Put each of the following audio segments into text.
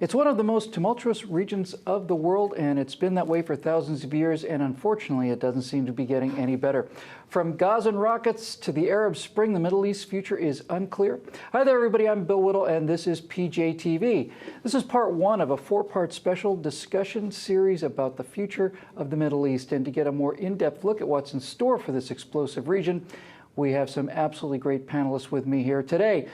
It's one of the most tumultuous regions of the world, and it's been that way for thousands of years, and unfortunately, it doesn't seem to be getting any better. From Gazan rockets to the Arab Spring, the Middle East's future is unclear. Hi there, everybody. I'm Bill Whittle, and this is PJTV. This is part one of a four-part special discussion series about the future of the Middle East. And to get a more in-depth look at what's in store for this explosive region, we have some absolutely great panelists with me here today.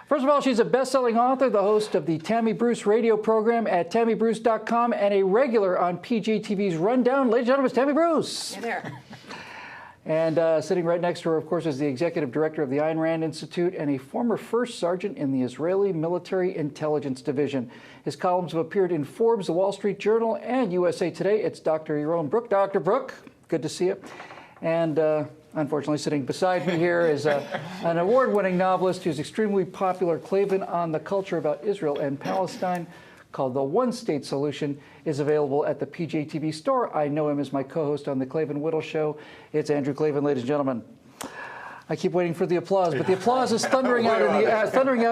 First of all, she's a best-selling author, the host of the Tammy Bruce radio program at TammyBruce.com, and a regular on PJTV's Rundown. Ladies and gentlemen, it's Tammy Bruce. Hey there. And sitting right next to her, of course, is the executive director of the Ayn Rand Institute and a former first sergeant in the Israeli Military Intelligence Division. His columns have appeared in Forbes, The Wall Street Journal, and USA Today. It's Dr. Yaron Brook. Dr. Brook, good to see you. And unfortunately, sitting beside me here is an award-winning novelist who's extremely popular. Klavan on the Culture about Israel and Palestine, called The One State Solution, is available at the PJTV store. I know him as my co-host on the Klavan Whittle Show. It's Andrew Klavan, ladies and gentlemen. I keep waiting for the applause, but the applause is thundering out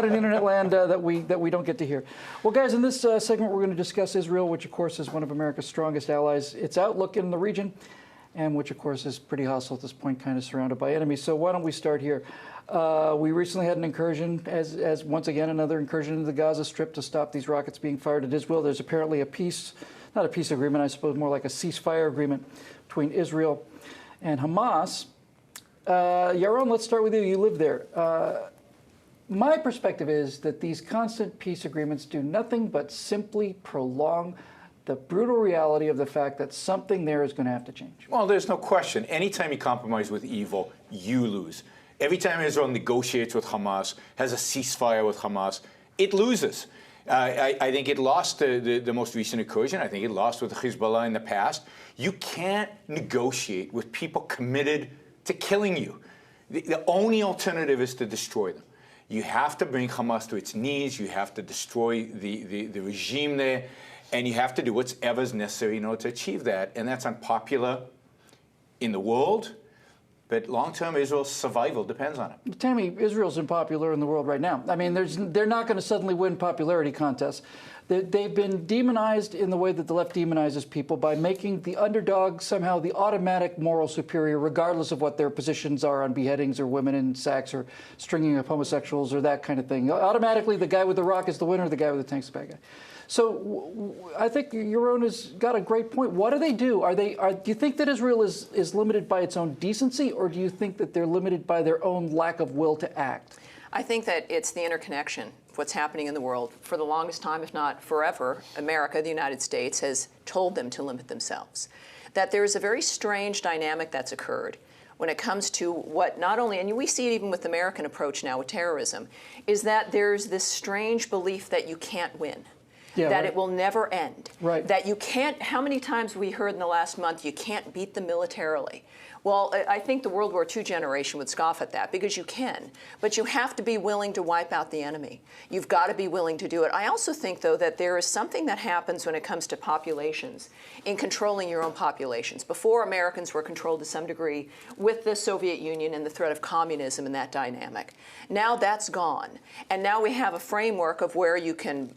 in internet land that we don't get to hear. Well, guys, in this segment, we're going to discuss Israel, which, of course, is one of America's strongest allies, its outlook in the region, and which, of course, is pretty hostile at this point, kind of surrounded by enemies. So why don't we start here? We recently had an incursion, as once again, another incursion into the Gaza Strip to stop these rockets being fired at Israel. There's apparently a peace, not a peace agreement, I suppose more like a ceasefire agreement between Israel and Hamas. Yaron, let's start with you. You live there. My perspective is that these constant peace agreements do nothing but simply prolong the brutal reality of the fact that something there is going to have to change. Well, there's no question. Anytime you compromise with evil, you lose. Every time Israel negotiates with Hamas, has a ceasefire with Hamas, it loses. I think it lost the most recent incursion. I think it lost with Hezbollah in the past. You can't negotiate with people committed to killing you. The only alternative is to destroy them. You have to bring Hamas to its knees. You have to destroy the regime there. And you have to do whatever's necessary in order to achieve that. And that's unpopular in the world. But long-term, Israel's survival depends on it. Tammy, Israel's unpopular in the world right now. I mean, they're not going to suddenly win popularity contests. They've been demonized in the way that the left demonizes people by making the underdog somehow the automatic moral superior, regardless of what their positions are on beheadings or women in sacks or stringing up homosexuals or that kind of thing. Automatically, the guy with the rock is the winner, the guy with the tank's the bad guy. So I think Yaron has got a great point. What do they do? Do you think that Israel is limited by its own decency, or do you think that they're limited by their own lack of will to act? I think that it's the interconnection of what's happening in the world. For the longest time, if not forever, America, the United States, has told them to limit themselves. That there is a very strange dynamic that's occurred when it comes to what not only, and we see it even with the American approach now with terrorism, is that there's this strange belief that you can't win. Yeah, that right. It will never end. Right. That you can't, how many times we heard in the last month, you can't beat them militarily. Well, I think the World War II generation would scoff at that because you can, but you have to be willing to wipe out the enemy. You've got to be willing to do it. I also think, though, that there is something that happens when it comes to populations in controlling your own populations. Before, Americans were controlled to some degree with the Soviet Union and the threat of communism and that dynamic. Now that's gone. And now we have a framework of where you can,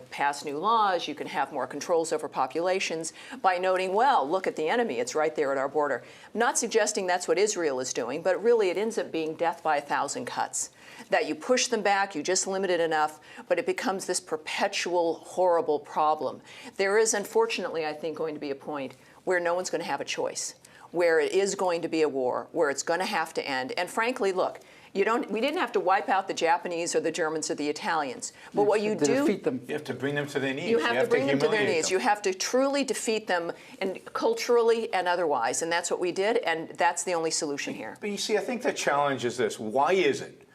pass new laws, you can have more controls over populations by noting, well, look at the enemy, it's right there at our border. I'm not suggesting that's what Israel is doing, but really it ends up being death by 1,000 cuts. That you push them back, you just limit it enough, but it becomes this perpetual, horrible problem. There is, unfortunately, I think, going to be a point where no one's going to have a choice, where it is going to be a war, where it's going to have to end. And frankly, look, we didn't have to wipe out the Japanese or the Germans or the Italians. But what you do, defeat them. You have to bring them to their knees. You have to bring them to their knees. Them. You have to truly defeat them, and culturally and otherwise. And that's what we did, and that's the only solution here. But you see, I think the challenge is this. Why is it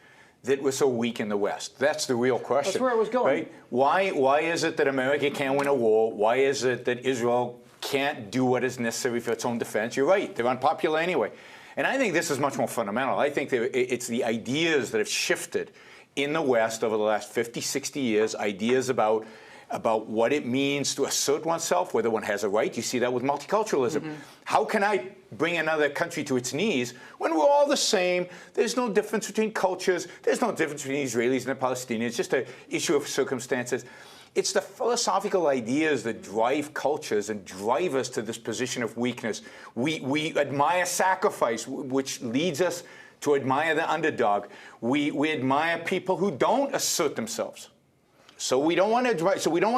that we're so weak in the West? That's the real question. That's where I was going. Right? Why is it that America can't win a war? Why is it that Israel can't do what is necessary for its own defense? You're right. They're unpopular anyway. And I think this is much more fundamental. I think it's the ideas that have shifted in the West over the last 50, 60 years, ideas about what it means to assert oneself, whether one has a right. You see that with multiculturalism. Mm-hmm. How can I bring another country to its knees when we're all the same? There's no difference between cultures. There's no difference between Israelis and the Palestinians. It's just an issue of circumstances. It's the philosophical ideas that drive cultures and drive us to this position of weakness. We admire sacrifice, which leads us to admire the underdog. We admire people who don't assert themselves. So we don't want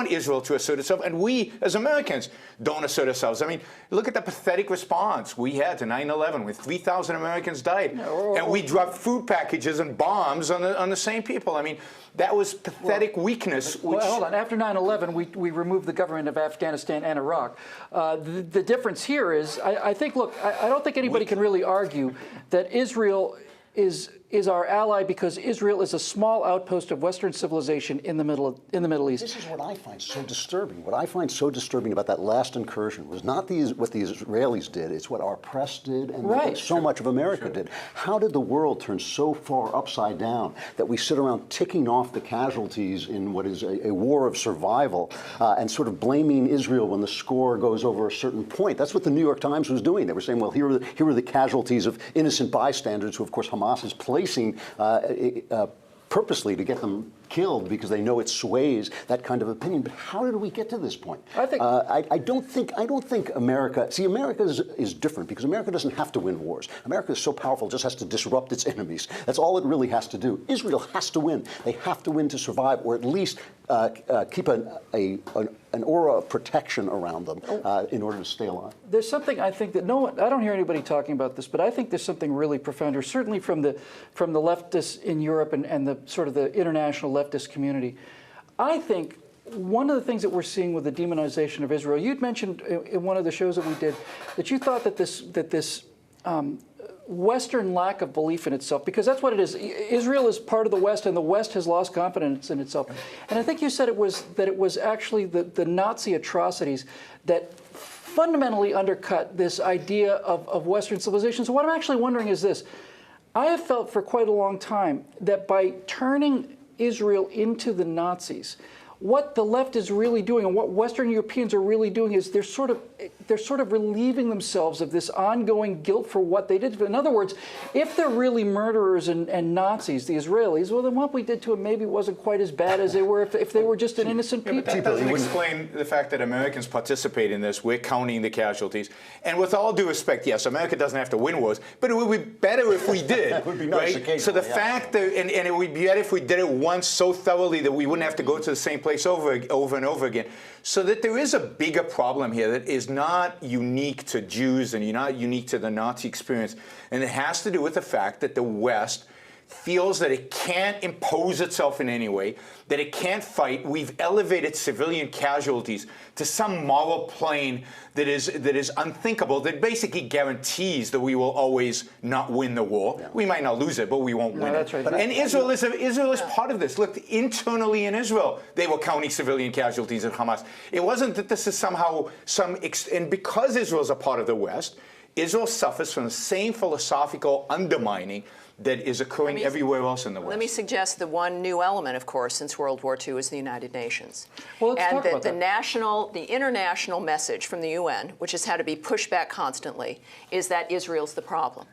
Israel to assert itself, and we, as Americans, don't assert ourselves. I mean, look at the pathetic response we had to 9/11, when 3,000 Americans died, and we dropped food packages and bombs on the same people. I mean, that was pathetic weakness. Well, hold on. After 9/11, we removed the government of Afghanistan and Iraq. The difference here is, I think, look, I don't think anybody can really argue that Israel is our ally because Israel is a small outpost of Western civilization in the Middle East. This is what I find so disturbing. What I find so disturbing about that last incursion was not what the Israelis did, it's what our press did and what so much of America did. How did the world turn so far upside down that we sit around ticking off the casualties in what is a war of survival and sort of blaming Israel when the score goes over a certain point? That's what the New York Times was doing. They were saying, well, here are the casualties of innocent bystanders who, of course, Hamas is placing purposely to get them killed because they know it sways that kind of opinion. But how did we get to this point? I don't think America. See, America is different because America doesn't have to win wars. America is so powerful; it just has to disrupt its enemies. That's all it really has to do. Israel has to win. They have to win to survive, or at least keep an aura of protection around them in order to stay alive. There's something I think that I don't hear anybody talking about this, but I think there's something really profound, or certainly from the leftists in Europe and the sort of the international leftist community. I think one of the things that we're seeing with the demonization of Israel, you'd mentioned in one of the shows that we did that you thought that this Western lack of belief in itself, because that's what it is. Israel is part of the West, and the West has lost confidence in itself. And I think you said it was actually the Nazi atrocities that fundamentally undercut this idea of Western civilization. So what I'm actually wondering is this. I have felt for quite a long time that by turning Israel into the Nazis, what the left is really doing and what Western Europeans are really doing is they're sort of relieving themselves of this ongoing guilt for what they did. In other words, if they're really murderers and Nazis, the Israelis, well, then what we did to them maybe wasn't quite as bad as they were if they were just an innocent people. But that doesn't explain the fact that Americans participate in this. We're counting the casualties. And with all due respect, yes, America doesn't have to win wars, but it would be better if we did. It would be nice occasionally. So the fact that, and it would be better if we did it once so thoroughly that we wouldn't have to go to the same place over and over again. So that there is a bigger problem here that is not unique to Jews and not unique to the Nazi experience. And it has to do with the fact that the West feels that it can't impose itself in any way, that it can't fight. We've elevated civilian casualties to some moral plane that is unthinkable, that basically guarantees that we will always not win the war. Yeah. We might not lose it, but we won't win that's it. Right. And Israel is part of this. Look, internally in Israel, they were counting civilian casualties in Hamas. It wasn't that this is somehow and because Israel is a part of the West, Israel suffers from the same philosophical undermining that is occurring everywhere else in the West. Let me suggest the one new element, of course, since World War II is the United Nations. Well, let's talk about that. The international message from the UN, which has had to be pushed back constantly, is that Israel's the problem.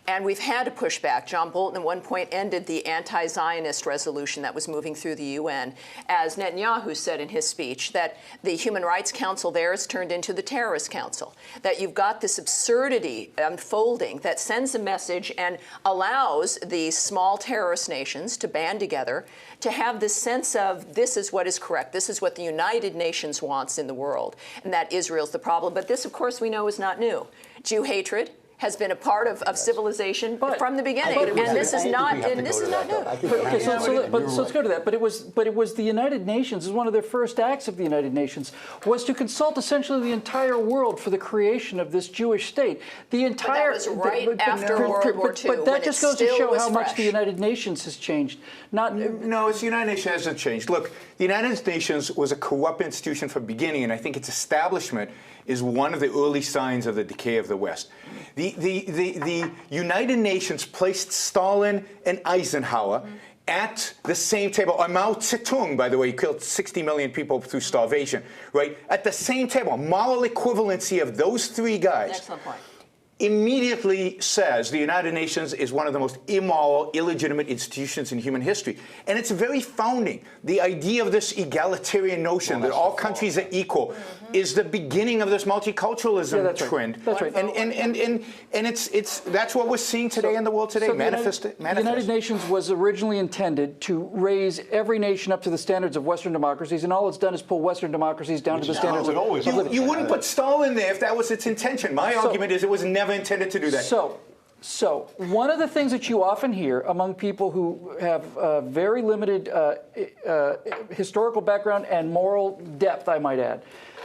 And we've had to push back. John Bolton at one point ended the anti-Zionist resolution that was moving through the UN, as Netanyahu said in his speech, that the Human Rights Council there is turned into the Terrorist Council, that you've got this absurdity unfolding that sends a message and allows these small terrorist nations to band together to have this sense of this is what is correct, this is what the United Nations wants in the world, and that Israel's the problem. But this, of course, we know is not new. Jew hatred has been a part of civilization from the beginning, and this is not new. Okay, so let's go to that. But it was the United Nations. One of their first acts of the United Nations was to consult essentially the entire world for the creation of this Jewish state. The entire but that was right after World War II. But that just goes to show how much the United Nations has changed. No, the United Nations hasn't changed. Look, the United Nations was a corrupt institution from the beginning, and I think its establishment is one of the early signs of the decay of the West. The United Nations placed Stalin and Eisenhower at the same table. Mao Zedong, by the way, killed 60 million people through starvation, right? At the same table, moral equivalency of those three guys. Excellent point. immediately says the United Nations is one of the most immoral, illegitimate institutions in human history. And it's very founding. The idea of this egalitarian notion that all countries are equal is the beginning of this multiculturalism trend. That's right. And that's what we're seeing today in the world today. So the United Nations was originally intended to raise every nation up to the standards of Western democracies, and all it's done is pull Western democracies down to the standards of living. You wouldn't put Stalin there if that was its intention. My argument is it was never intended to do that. So one of the things that you often hear among people who have very limited historical background and moral depth, I might add,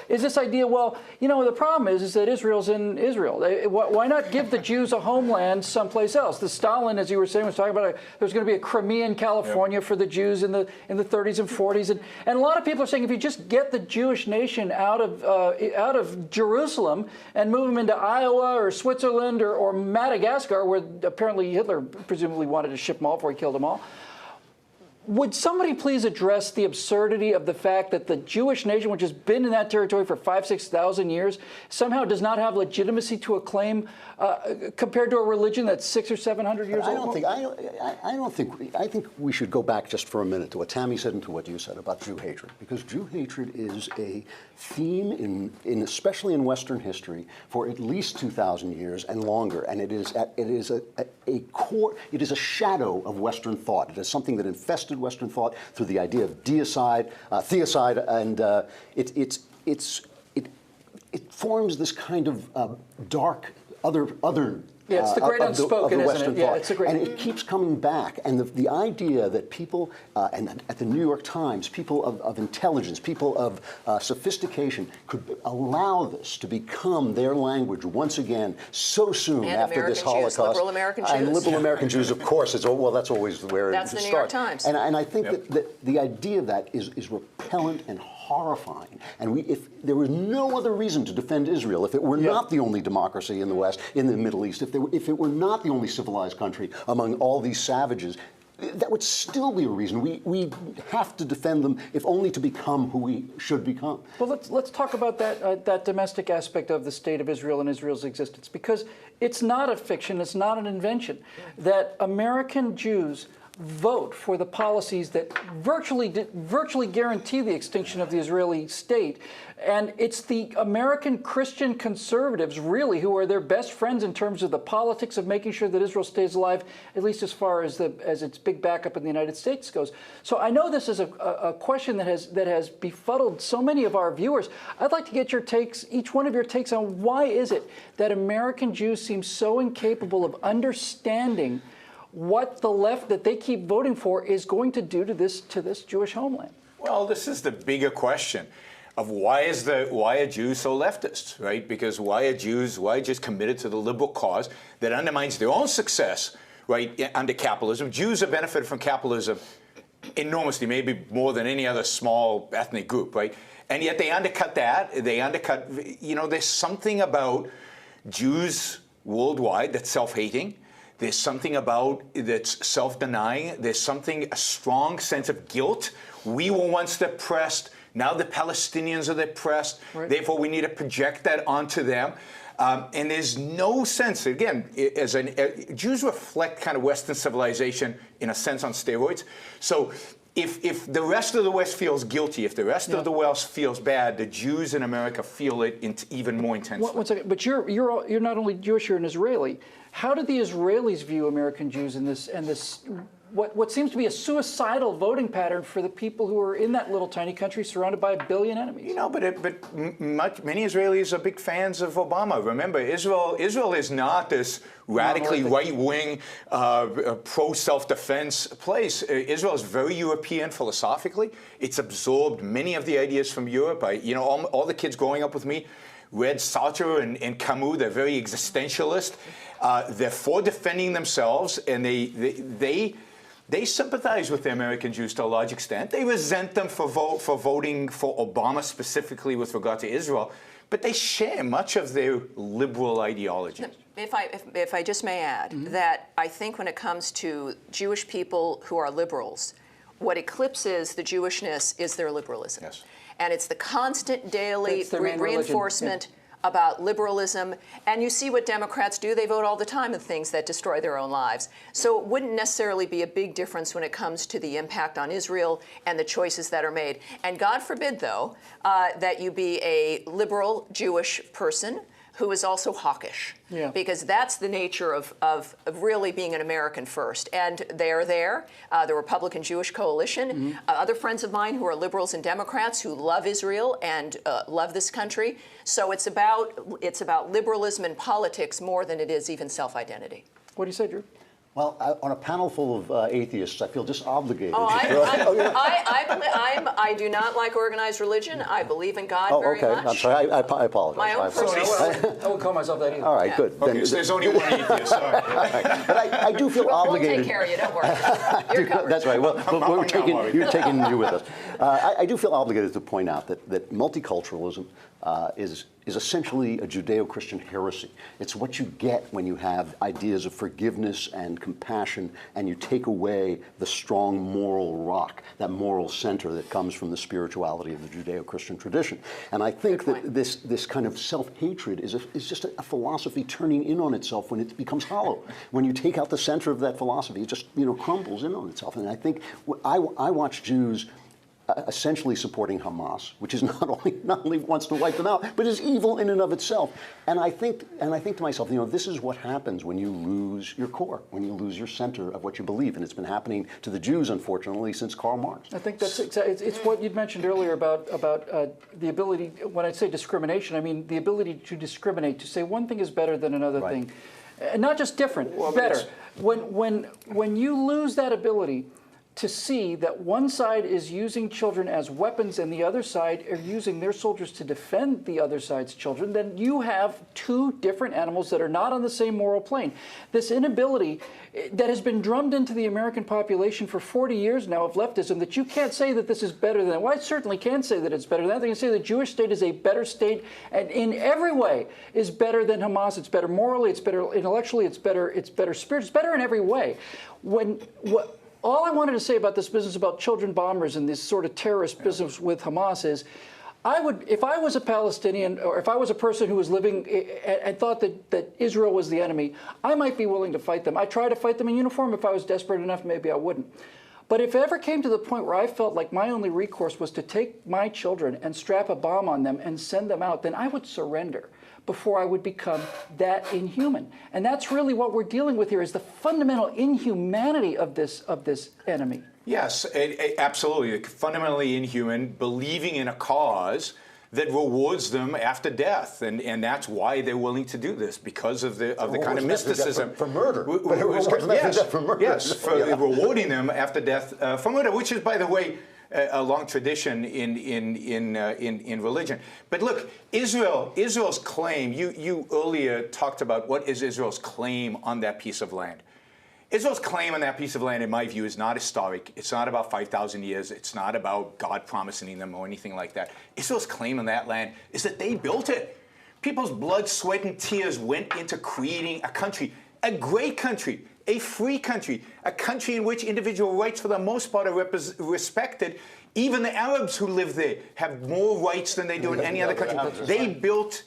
is this idea, well, you know, the problem is that Israel's in Israel. Why not give the Jews a homeland someplace else? The Stalin, as you were saying, was talking about there's going to be a Crimea in California for the Jews in the 30s and 40s. And a lot of people are saying if you just get the Jewish nation out of Jerusalem and move them into Iowa or Switzerland or Madagascar, where apparently Hitler presumably wanted to ship them all before he killed them all, would somebody please address the absurdity of the fact that the Jewish nation, which has been in that territory for 5,000–6,000 years, somehow does not have legitimacy to a claim compared to a religion that's 600 or 700 years old? I think we should go back just for a minute to what Tammy said and to what you said about Jew hatred, because Jew hatred is a theme especially in Western history for at least 2,000 years and longer, and it is a shadow of Western thought. It is something that infested Western thought through the idea of theocide, and it forms this kind of dark other. Yeah, it's the great unspoken, isn't it? Yeah, it's a great. And it keeps coming back. And the idea that people, and at the New York Times, people of intelligence, people of sophistication could allow this to become their language once again so soon and after American this Holocaust. Jews, liberal American Jews. And liberal American Jews, of course. That's always where that's it starts. the New York Times. And I think that the idea of that is repellent and horrifying. And if there was no other reason to defend Israel, if it were not the only democracy in the West, in the Middle East, if it were not the only civilized country among all these savages, that would still be a reason. We have to defend them, if only to become who we should become. Well, let's talk about that domestic aspect of the state of Israel and Israel's existence, because it's not a fiction, it's not an invention, that American Jews vote for the policies that virtually guarantee the extinction of the Israeli state. And it's the American Christian conservatives, really, who are their best friends in terms of the politics of making sure that Israel stays alive, at least as far as its big backup in the United States goes. So I know this is a question that has befuddled so many of our viewers. I'd like to get your takes, each one of your takes, on why is it that American Jews seem so incapable of understanding what the left that they keep voting for is going to do to this Jewish homeland? Well, this is the bigger question of why are Jews so leftist, right? Because why are Jews just committed to the liberal cause that undermines their own success, right, under capitalism? Jews have benefited from capitalism enormously, maybe more than any other small ethnic group, right? And yet they undercut that. There's something about Jews worldwide that's self-hating. There's something about that's self-denying. There's a strong sense of guilt. We were once oppressed. Now the Palestinians are oppressed. Right. Therefore, we need to project that onto them. And there's no sense, again, Jews reflect kind of Western civilization in a sense on steroids. So if the rest of the West feels guilty, if the rest of the West feels bad, the Jews in America feel it even more intensely. One second, but you're not only Jewish, you're an Israeli. How do the Israelis view American Jews in this what seems to be a suicidal voting pattern for the people who are in that little tiny country surrounded by 1 billion enemies? You know, but many Israelis are big fans of Obama. Remember, Israel is not this radically right-wing, pro-self-defense place. Israel is very European philosophically. It's absorbed many of the ideas from Europe. All the kids growing up with me read Sartre and Camus. They're very existentialist. They're for defending themselves, and they sympathize with the American Jews to a large extent. They resent them for voting for Obama specifically with regard to Israel, but they share much of their liberal ideology. If I just may add, that I think when it comes to Jewish people who are liberals, what eclipses the Jewishness is their liberalism. Yes. And it's the constant daily reinforcement about liberalism, and you see what Democrats do. They vote all the time on things that destroy their own lives. So it wouldn't necessarily be a big difference when it comes to the impact on Israel and the choices that are made. And God forbid, though, that you be a liberal Jewish person who is also hawkish, because that's the nature of really being an American first. And they're there, the Republican Jewish Coalition, other friends of mine who are liberals and Democrats who love Israel and love this country. So it's about liberalism and politics more than it is even self-identity. What do you say, Drew? Well, on a panel full of atheists, I feel just obligated. I do not like organized religion. I believe in God very much. I'm sorry. I apologize. My own I wouldn't call myself that either. All right, good. Okay, so there's only one atheist. All right. But I do feel obligated. We'll take care of you. Don't worry. You're covered. That's right. Well, you're taking you with us. I do feel obligated to point out that multiculturalism is essentially a Judeo-Christian heresy. It's what you get when you have ideas of forgiveness and compassion, and you take away the strong moral rock, that moral center that comes from the spirituality of the Judeo-Christian tradition. And I think that this kind of self-hatred is just a philosophy turning in on itself when it becomes hollow. When you take out the center of that philosophy, it just crumbles in on itself. And I think I watch Jews essentially supporting Hamas, which is not only wants to wipe them out, but is evil in and of itself. And I think to myself, this is what happens when you lose your core, when you lose your center of what you believe, and it's been happening to the Jews, unfortunately, since Karl Marx. I think that's it's what you'd mentioned earlier about the ability. When I say discrimination, I mean the ability to discriminate, to say one thing is better than another thing, and not just different, better. When you lose that ability to see that one side is using children as weapons and the other side are using their soldiers to defend the other side's children, then you have two different animals that are not on the same moral plane. This inability that has been drummed into the American population for 40 years now of leftism, that you can't say that this is better than that. Well, I certainly can say that it's better than that. They can say the Jewish state is a better state and in every way is better than Hamas. It's better morally, it's better intellectually, it's better spiritually, it's better in every way. All I wanted to say about this business about children bombers and this sort of terrorist business with Hamas is, if I was a Palestinian or if I was a person who was living and thought that Israel was the enemy, I might be willing to fight them. I try to fight them in uniform. If I was desperate enough, maybe I wouldn't. But if it ever came to the point where I felt like my only recourse was to take my children and strap a bomb on them and send them out, then I would surrender before I would become that inhuman. And that's really what we're dealing with here, is the fundamental inhumanity of this enemy. Yes, absolutely. Fundamentally inhuman, believing in a cause that rewards them after death, and that's why they're willing to do this, because of the kind of mysticism for murder. Yes, for rewarding them after death for murder, which is, by the way, a long tradition in religion. But look, Israel's claim. You earlier talked about what is Israel's claim on that piece of land. Israel's claim on that piece of land, in my view, is not historic. It's not about 5,000 years. It's not about God promising them or anything like that. Israel's claim on that land is that they built it. People's blood, sweat, and tears went into creating a country, a great country, a free country, a country in which individual rights, for the most part, are respected. Even the Arabs who live there have more rights than they do in any other country. They built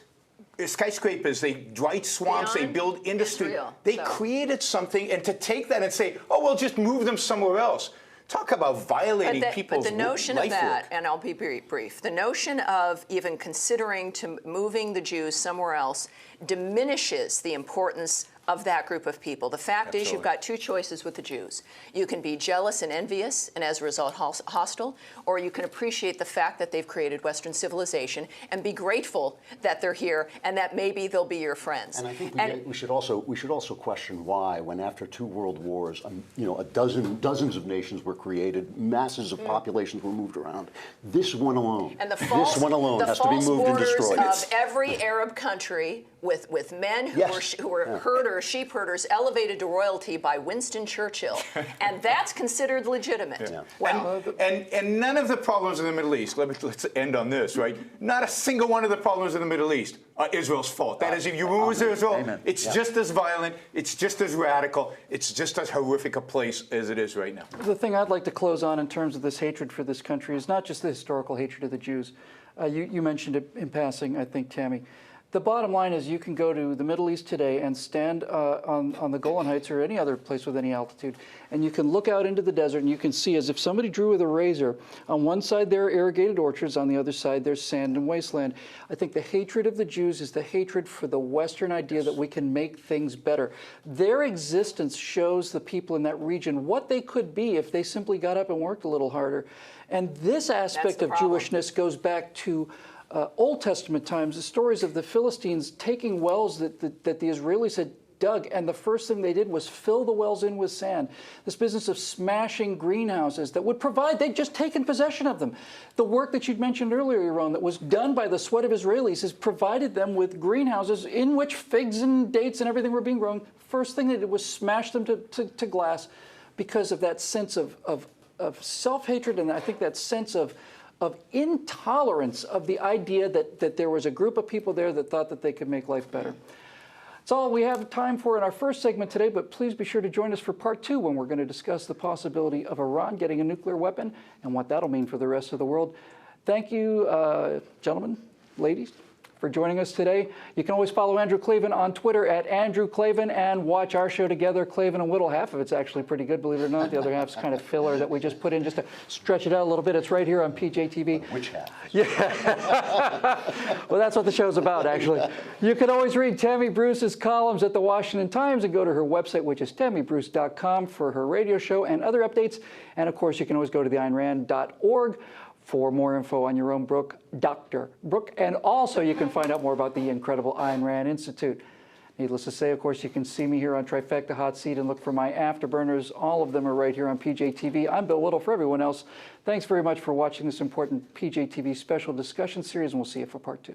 skyscrapers, they dry swamps, they build industry. Israel, they created something, and to take that and say, oh, well, just move them somewhere else. Talk about violating people's life. But the notion of that, and I'll be brief, the notion of even considering moving the Jews somewhere else diminishes the importance of that group of people. The fact is, you've got two choices with the Jews. You can be jealous and envious and as a result hostile, or you can appreciate the fact that they've created Western civilization and be grateful that they're here and that maybe they'll be your friends. And I think we should also question why, when after 2 world wars, dozens of nations were created, masses of populations were moved around. This one alone, and this one alone has to be moved and destroyed. Of every Arab country with men who were herders, sheep herders, elevated to royalty by Winston Churchill, and that's considered legitimate. Yeah. Well, and none of the problems in the Middle East, let's end on this, right? Not a single one of the problems in the Middle East are Israel's fault. That is, if you lose Israel, it's just as violent, it's just as radical, it's just as horrific a place as it is right now. The thing I'd like to close on in terms of this hatred for this country is not just the historical hatred of the Jews. You mentioned it in passing, I think, Tammy. The bottom line is you can go to the Middle East today and stand on the Golan Heights or any other place with any altitude, and you can look out into the desert and you can see as if somebody drew with a razor. On one side there are irrigated orchards, on the other side there's sand and wasteland. I think the hatred of the Jews is the hatred for the Western idea that we can make things better. Their existence shows the people in that region what they could be if they simply got up and worked a little harder. And this aspect of Jewishness goes back to Old Testament times, the stories of the Philistines taking wells that the Israelis had dug, and the first thing they did was fill the wells in with sand. This business of smashing greenhouses that would provide, they'd just taken possession of them. The work that you'd mentioned earlier, Yaron, that was done by the sweat of Israelis has provided them with greenhouses in which figs and dates and everything were being grown. First thing they did was smash them to glass because of that sense of self-hatred, and I think that sense of intolerance of the idea that there was a group of people there that thought that they could make life better. That's all we have time for in our first segment today, but please be sure to join us for part 2 when we're going to discuss the possibility of Iran getting a nuclear weapon and what that'll mean for the rest of the world. Thank you, gentlemen, ladies, for joining us today. You can always follow Andrew Klavan on Twitter at Andrew Klavan and watch our show together, Klavan and Whittle. Half of it's actually pretty good, believe it or not. The other half's kind of filler that we just put in just to stretch it out a little bit. It's right here on PJTV. Which half? Yeah. Well, that's what the show's about, actually. You can always read Tammy Bruce's columns at the Washington Times and go to her website, which is tammybruce.com, for her radio show and other updates. And, of course, you can always go to the AynRand.org for more info on your own Brooke, Dr. Brooke. And also you can find out more about the incredible Ayn Rand Institute. Needless to say, of course, you can see me here on Trifecta Hot Seat and look for my afterburners. All of them are right here on PJTV. I'm Bill Whittle. For everyone else, thanks very much for watching this important PJTV special discussion series, and we'll see you for part 2.